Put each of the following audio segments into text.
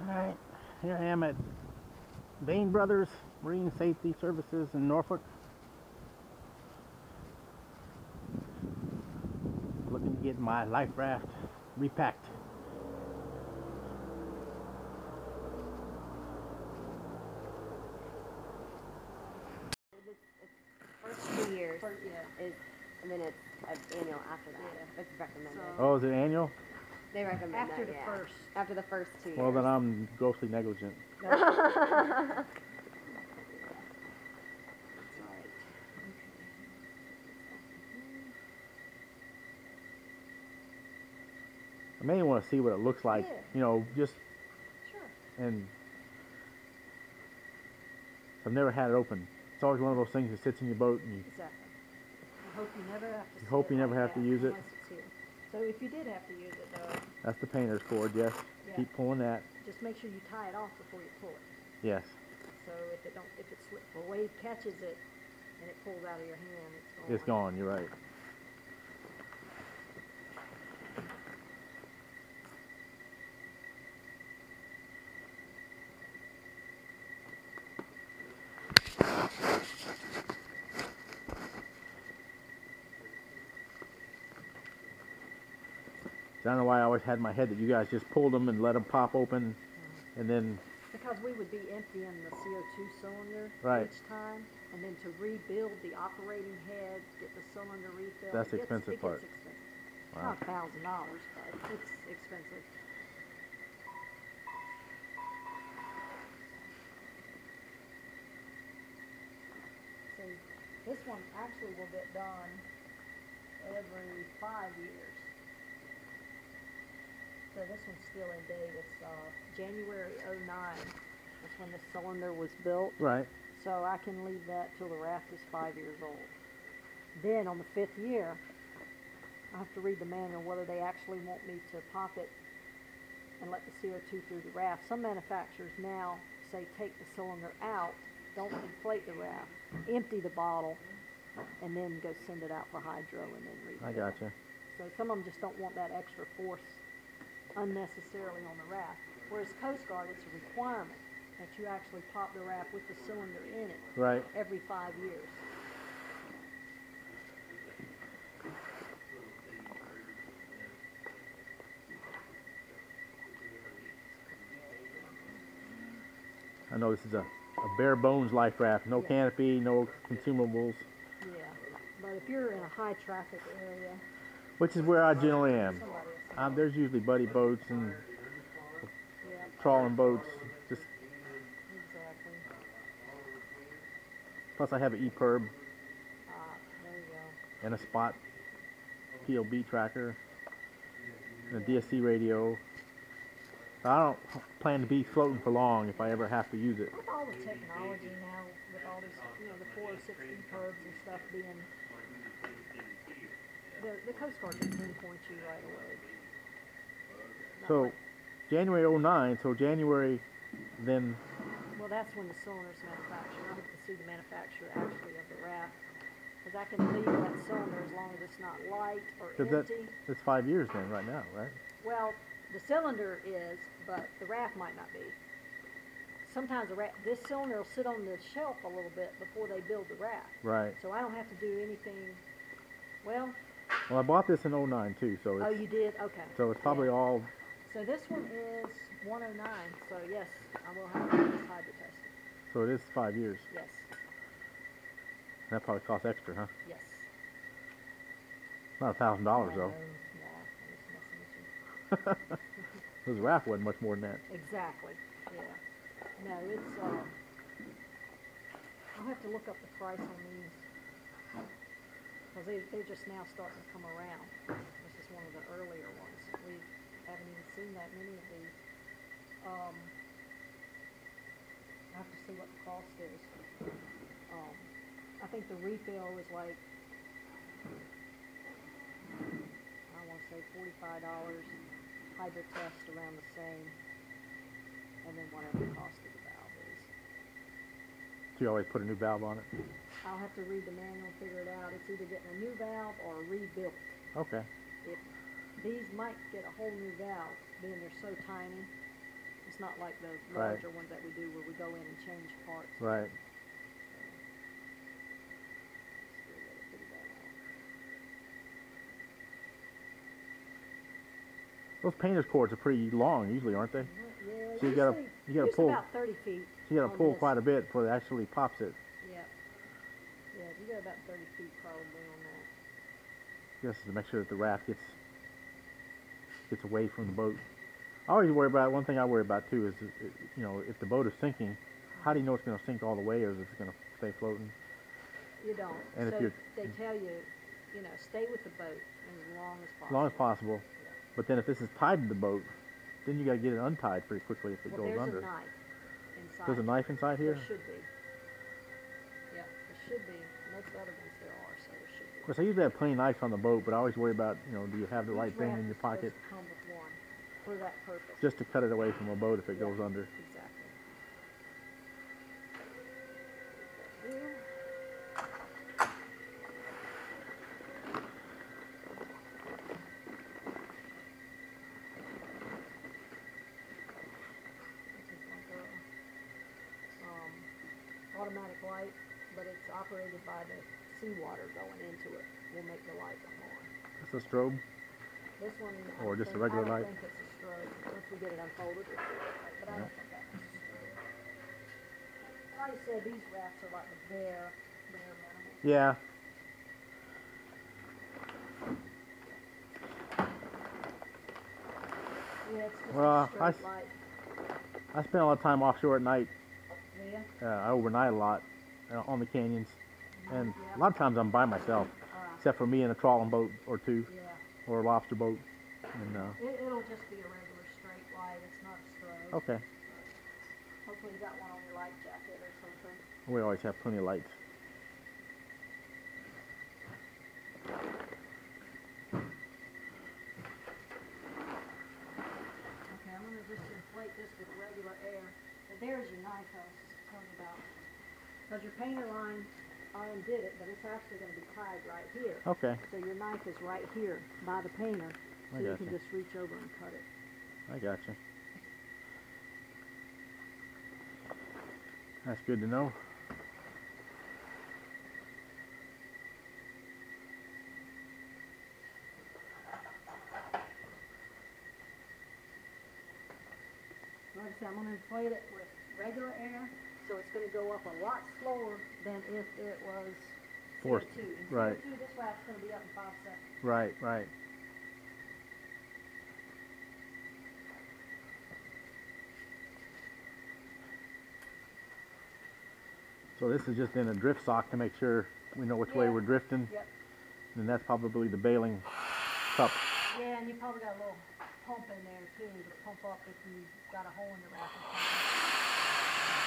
Alright, here I am at Bain Brothers Marine Safety Services in Norfolk. Looking to get my Liferaft repacked. First 2 years is, and then it's annual after that. Yeah. It's recommended. Oh, is it annual? They recommend after that, the first. After the first 2 years. Well, then I'm grossly negligent. That's right. I may want to see what it looks like, Yeah. you know, just, Sure. and I've never had it open. It's always one of those things that sits in your boat and you Exactly. I hope you never have to. You hope you never have to use it. Unless it's here. So if you did have to use it, though. That's the painter's cord, yes. Yeah. Keep pulling that. Just make sure you tie it off before you pull it. Yes. So if it slips, if a wave catches it and it pulls out of your hand, it's gone. It's gone, you're right. I don't know why I always had in my head that you guys just pulled them and let them pop open, and then. Because we would be emptying the CO2 cylinder Right. each time, and then to rebuild the operating head, get the cylinder refilled. That's the expensive part. It gets expensive. Wow. Not $1,000, but it's expensive. See, this one actually will get done every 5 years. So this one's still in date. It's January '09. That's when the cylinder was built. Right. So I can leave that till the raft is 5 years old. Then on the 5th year, I have to read the manual whether they actually want me to pop it and let the CO2 through the raft. Some manufacturers now say take the cylinder out, don't inflate the raft, empty the bottle, and then go send it out for hydro and then refill. I gotcha. So some of them just don't want that extra force unnecessarily on the raft. Whereas Coast Guard, it's a requirement that you actually pop the raft with the cylinder in it Right. every 5 years. I know this is a bare bones life raft. No Yeah. canopy, no consumables. Yeah, but if you're in a high traffic area, Which is where I generally am. somebody will There's usually buddy boats and yeah, trawling boats. Just exactly. plus I have an EPIRB There you go. and a spot PLB tracker and a DSC radio. I don't plan to be floating for long if I ever have to use it. With all the technology now, with all these, the 406 EPIRBs and stuff being, the Coast Guard can pinpoint you right away. Not So like- January '09, so January then. well, that's when the cylinder's manufactured. I have to see the manufacturer actually of the raft. Because I can leave that cylinder as long as it's not light or empty. That's 5 years then right now, right? Well, the cylinder is, but the raft might not be. Sometimes this cylinder will sit on the shelf a little bit before they build the raft. Right. So I don't have to do anything. Well, Well, I bought this in '09 too, so oh, it's, you did? Okay. so it's probably Yeah. all. So this one is 109. So yes, I will have to get this hydro tested. So it is 5 years. Yes. That probably costs extra, huh? Yes. Not $1,000 though. No, I'm just messing with you. This raft wasn't much more than that. Exactly. Yeah. No, it's. I'll have to look up the price on these because they're just now starting to come around. This is one of the earlier ones. We haven't even seen that many of these. I have to see what the cost is. I think the refill is like, I want to say $45. Hydro test around the same, and then whatever the cost of the valve is. So you always put a new valve on it. I'll have to read the manual, figure it out. It's either getting a new valve or rebuilt. Okay. If these might get a whole new valve, being they're so tiny, It's not like the Right. larger ones that we do where we go in and change parts. Right. Still got it pretty bad out. Those painter's cords are pretty long usually, aren't they? Yeah, So you gotta usually pull. about 30 feet. So you gotta on pull this. quite a bit before it actually pops it. Yeah. Yeah, you got about 30 feet probably on that. Just to make sure that the raft gets away from the boat. I always worry about, one thing I worry about too is, you know, if the boat is sinking, how do you know it's going to sink all the way, or is it going to stay floating? You don't. And so if you're, they tell you, you know, stay with the boat as long as possible. as long as possible. But then if this is tied to the boat, then you got to get it untied pretty quickly if it Well, goes there's under. a knife inside. There's a knife inside here? There should be. Yeah, there should be. Most other ones there are, so there should be. Of course, I usually have plenty of knives on the boat, but I always worry about, you know, do you have the right Each thing raft in your is supposed pocket to come with one for that purpose. just to cut it away from a boat if it goes under. Exactly. Here. This is like a automatic light, but it's operated by the seawater going into it. Will make the light come on. That's a strobe. This one, Or just a regular light? I don't think it's a strobe. Once we get it unfolded, we'll see it. But I don't think that's a strobe. Like I said, these rafts are like the bare minimum. Yeah. Yeah, it's just Well, a straight light. I spend a lot of time offshore at night. Yeah. I overnight a lot on the canyons. And Yeah. a lot of times I'm by myself, except for me and a trawling boat or two, Yeah. or a lobster boat. And It'll just be a regular straight light. It's not a strobe. okay, Hopefully you got one on your life jacket or something. we always have plenty of lights. Okay, I'm gonna just inflate this with regular air. But there's your knife I was talking about. Because your painter line, I undid it, but it's actually gonna be tied right here. Okay, So your knife is right here by the painter, so I you gotcha. can just reach over and cut it. I gotcha. That's good to know. Like I said, I'm gonna inflate it with regular air, so it's gonna go up a lot slower than if it was Forced, CO2. In right. CO2, this raft's gonna be up in 5 seconds. Right, right. So this is just in a drift sock to make sure we know which way Yeah. we're drifting. Yep. And that's probably the bailing cup. Yeah, and you probably got a little pump in there too to pump up if you got a hole in your raft or something.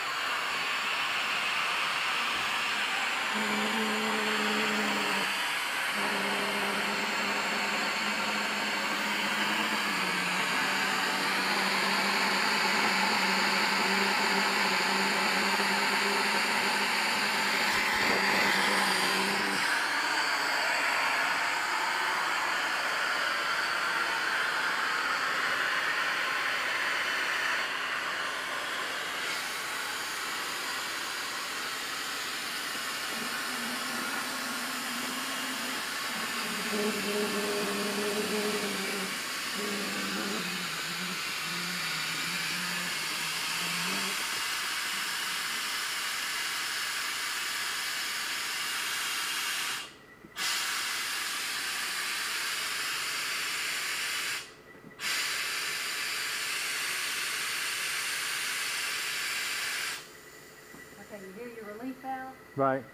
Okay, you hear your relief valve? Right.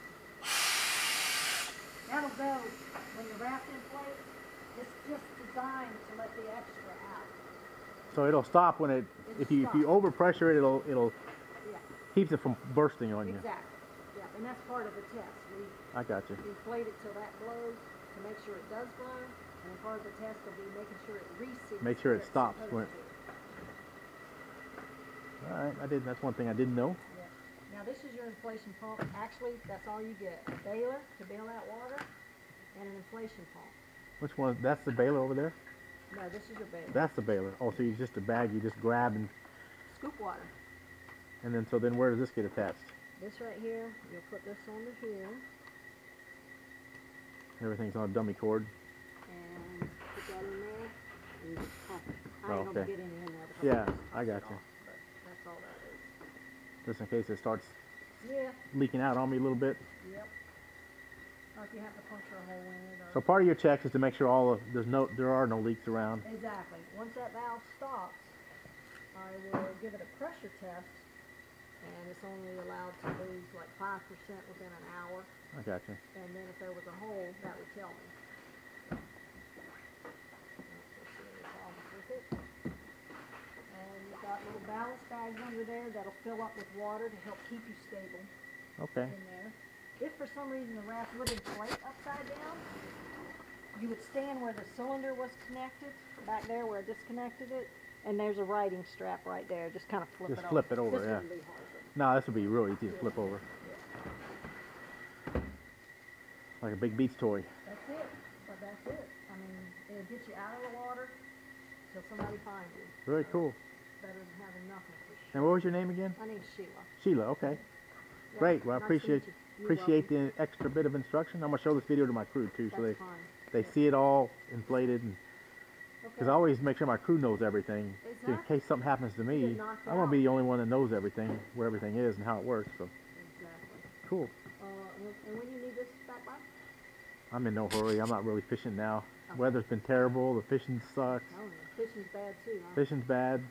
That'll go when the raft inflates. It's just designed to let the extra out. So it'll stop when it, if you overpressure it, it'll Yeah, keeps it from bursting on you. exactly. Yeah, and that's part of the test. We I got you. inflate it till that blows to make sure it does blow, and then part of the test will be making sure it reseats. Make sure where it it's stops supposed when it- to. All right, that's one thing I didn't know. Yeah. Now this is your inflation pump. Actually, that's all you get. A baler to bail out water, and an inflation pump. Which one? That's the baler over there? No, this is your baler. That's the baler. Oh, so it's just a bag you just grab and scoop water. And then, so then where does this get attached? This right here, you'll put this onto here Everything's on a dummy cord. and put that in there and you just pump it. I Oh, ain't gonna okay. get any in there. because Yeah, just I toss got it you. off, but that's all that is. Just in case it starts Yeah, leaking out on me a little bit. yep. Or if you have to puncture a hole in it or. So part of your checks is to make sure there are no leaks around. Exactly. Once that valve stops, I will give it a pressure test, and it's only allowed to lose like 5% within an hour. I got you. And then if there was a hole, that would tell me. Don't see any problems with it. And you've got little ballast bags under there that'll fill up with water to help keep you stable Okay. in there. If for some reason the raft would inflate upside down, you would stand where the cylinder was connected, back there where I disconnected it, and there's a righting strap right there. Just kind of flip Just it over. flip it over, This yeah. wouldn't be hard, but No, this would be real easy to flip over. yeah. Like a big beach toy. That's it. But that's it. I mean, it'll get you out of the water till somebody finds you. Very cool. Better than having nothing for sure. And what was your name again? My name's Sheila. Sheila, okay. Yeah, Great. Well, I nice to meet appreciate you. You're appreciate welcome. the extra bit of instruction. I'm gonna show this video to my crew too, so That's they fine. see it all inflated, and because I Okay. always make sure my crew knows everything, in Exactly. case something happens to You me. get knocked I want to out. be the only one that knows everything, where everything is and how it works. So Exactly. cool. And when you need this back by? I'm in no hurry. I'm not really fishing now. Okay. Weather's been terrible. The fishing sucks. Oh, yeah. Fishing's bad too, huh? Fishing's bad.